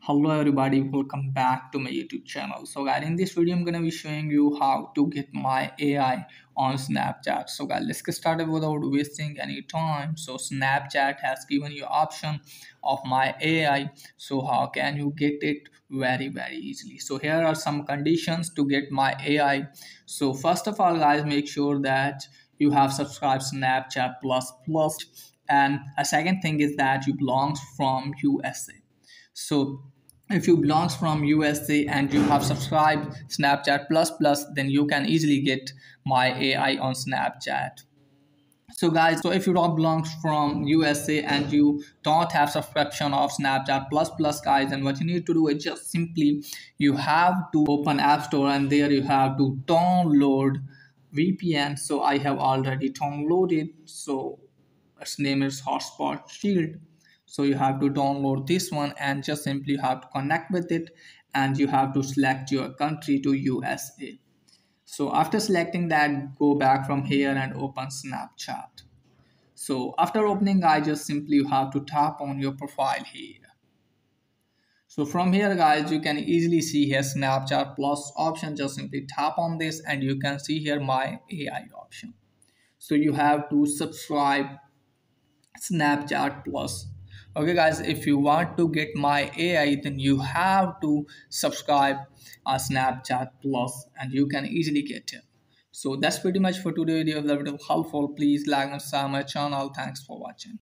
Hello everybody, welcome back to my YouTube channel. So guys, in this video I'm gonna be showing you how to get my AI on Snapchat. So guys, let's get started without wasting any time. So Snapchat has given you option of my AI. So how can you get it? Very easily. So here are some conditions to get my AI. So first of all guys, make sure that you have subscribed Snapchat plus, and a second thing is that you belongs from USA. So if you belongs from USA and you have subscribed Snapchat plus, then you can easily get my AI on Snapchat. So guys, so if you don't belongs from USA and you don't have subscription of Snapchat plus guys, then what you need to do is just simply you have to open App Store and there you have to download VPN. So I have already downloaded. So its name is Hotspot Shield. So you have to download this one and just simply have to connect with it, and you have to select your country to USA. So after selecting that, go back from here and open Snapchat. So after opening, I just simply have to tap on your profile here. So from here guys, you can easily see here Snapchat plus option. Just simply tap on this and you can see here my AI option. So you have to subscribe Snapchat plus. Okay guys, if you want to get my AI, then you have to subscribe Snapchat plus and you can easily get it. So that's pretty much for today's video. If the video helpful, please like and subscribe my channel. Thanks for watching.